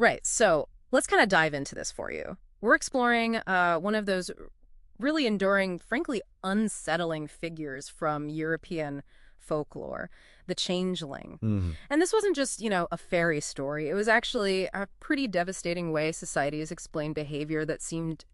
Right. So let's kind of dive into this for you. We're exploring one of those really enduring, frankly, unsettling figures from European folklore, the Changeling. Hmm. And this wasn't just, a fairy story. It was actually a pretty devastating way societies explained behavior that seemed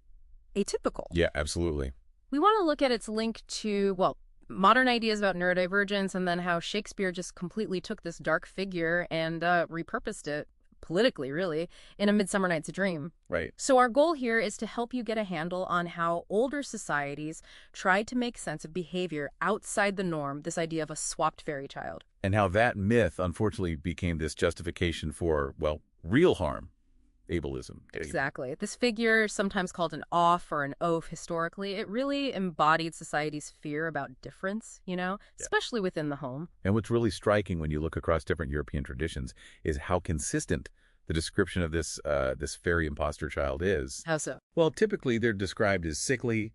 atypical. Yeah, absolutely. We want to look at its link to, well, modern ideas about neurodivergence and then how Shakespeare just completely took this dark figure and repurposed it politically, really, in A Midsummer Night's Dream. Right. So our goal here is to help you get a handle on how older societies tried to make sense of behavior outside the norm, this idea of a swapped fairy child. And how that myth, unfortunately, became this justification for, well, real harm, ableism. Exactly. This figure, sometimes called an off or an oaf historically, it really embodied society's fear about difference, Yeah. especially within the home. And what's really striking when you look across different European traditions is how consistent the description of this fairy imposter child is. How so? Well, typically they're described as sickly,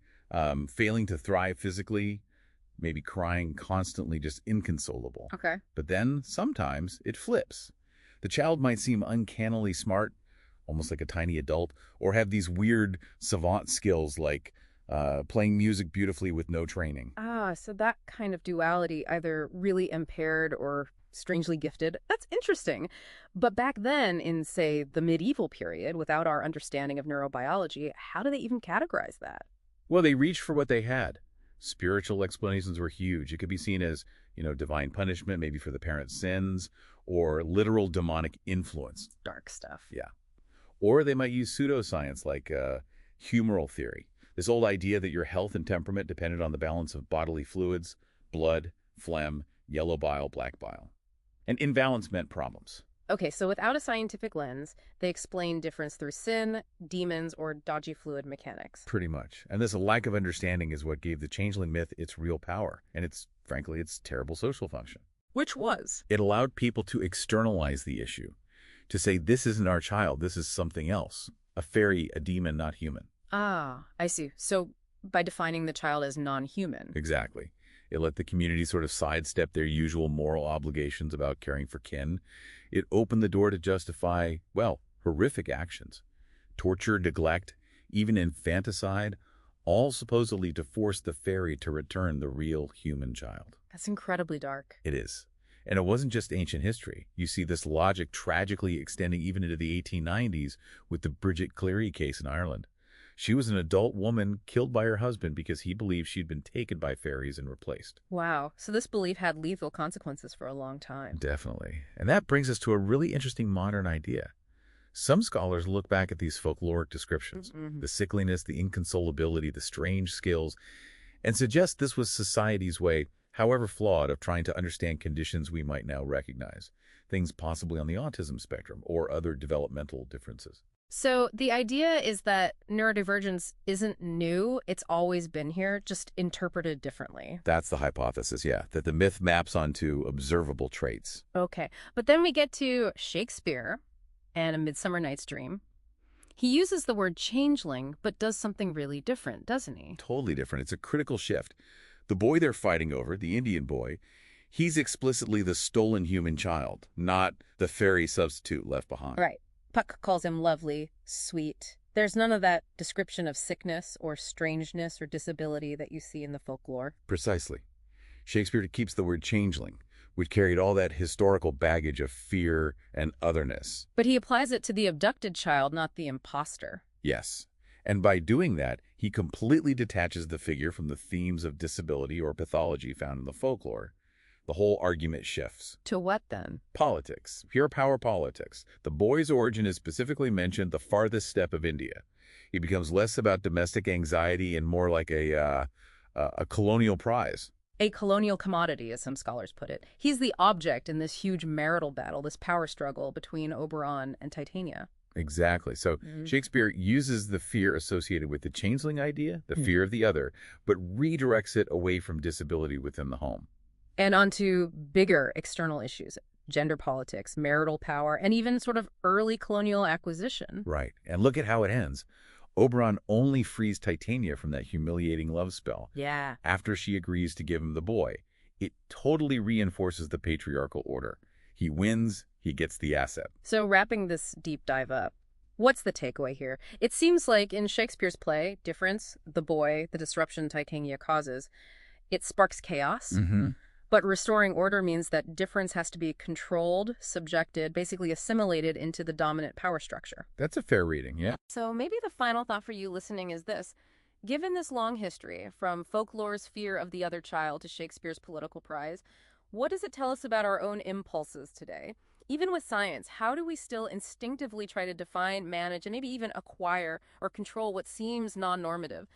failing to thrive physically, maybe crying constantly, just inconsolable. Okay. But then sometimes it flips. The child might seem uncannily smart, almost like a tiny adult, or have these weird savant skills like playing music beautifully with no training. So that kind of duality, either really impaired or strangely gifted, that's interesting. But back then, in, say, the medieval period, without our understanding of neurobiology, how do they even categorize that? Well, they reached for what they had. Spiritual explanations were huge. It could be seen as, divine punishment, maybe for the parent's sins, or literal demonic influence. Dark stuff. Yeah. Or they might use pseudoscience like humoral theory, this old idea that your health and temperament depended on the balance of bodily fluids, blood, phlegm, yellow bile, black bile. And imbalance meant problems. Okay, so without a scientific lens, they explain difference through sin, demons, or dodgy fluid mechanics. Pretty much. And this lack of understanding is what gave the changeling myth its real power, and frankly, its terrible social function. Which was? It allowed people to externalize the issue, to say, this isn't our child, this is something else. A fairy, a demon, not human. Ah, I see. So by defining the child as non-human. Exactly. It let the community sort of sidestep their usual moral obligations about caring for kin. It opened the door to justify, well, horrific actions. Torture, neglect, even infanticide, all supposedly to force the fairy to return the real human child. That's incredibly dark. It is. And it wasn't just ancient history. You see this logic tragically extending even into the 1890s with the Bridget Cleary case in Ireland. She was an adult woman killed by her husband because he believed she'd been taken by fairies and replaced. Wow. So this belief had lethal consequences for a long time. Definitely. And that brings us to a really interesting modern idea. Some scholars look back at these folkloric descriptions, the sickliness, the inconsolability, the strange skills, and suggest this was society's way, however flawed, of trying to understand conditions we might now recognize, things possibly on the autism spectrum or other developmental differences. So the idea is that neurodivergence isn't new. It's always been here, just interpreted differently. That's the hypothesis, yeah, that the myth maps onto observable traits. Okay. But then we get to Shakespeare and A Midsummer Night's Dream. He uses the word changeling, but does something really different, doesn't he? Totally different. It's a critical shift. The boy they're fighting over, the Indian boy, he's explicitly the stolen human child, not the fairy substitute left behind. Right. Puck calls him lovely, sweet. There's none of that description of sickness or strangeness or disability that you see in the folklore. Precisely. Shakespeare keeps the word changeling, which carried all that historical baggage of fear and otherness. But he applies it to the abducted child, not the imposter. Yes. And by doing that, he completely detaches the figure from the themes of disability or pathology found in the folklore. The whole argument shifts. To what then? Politics. Pure power politics. The boy's origin is specifically mentioned the farthest step of India. He becomes less about domestic anxiety and more like a colonial prize. A colonial commodity, as some scholars put it. He's the object in this huge marital battle, this power struggle between Oberon and Titania. Exactly. So Shakespeare uses the fear associated with the changeling idea, the fear of the other, but redirects it away from disability within the home. And onto bigger external issues, gender politics, marital power, and even sort of early colonial acquisition. Right. And look at how it ends. Oberon only frees Titania from that humiliating love spell. Yeah. After she agrees to give him the boy. It totally reinforces the patriarchal order. He wins, he gets the asset. So wrapping this deep dive up, what's the takeaway here? It seems like in Shakespeare's play, Difference, the boy, the disruption Titania causes, it sparks chaos. Mm-hmm. But restoring order means that difference has to be controlled, subjected, basically assimilated into the dominant power structure. That's a fair reading, yeah. So maybe the final thought for you listening is this. Given this long history, from folklore's fear of the other child to Shakespeare's political prize, what does it tell us about our own impulses today? Even with science, how do we still instinctively try to define, manage, and maybe even acquire or control what seems non-normative?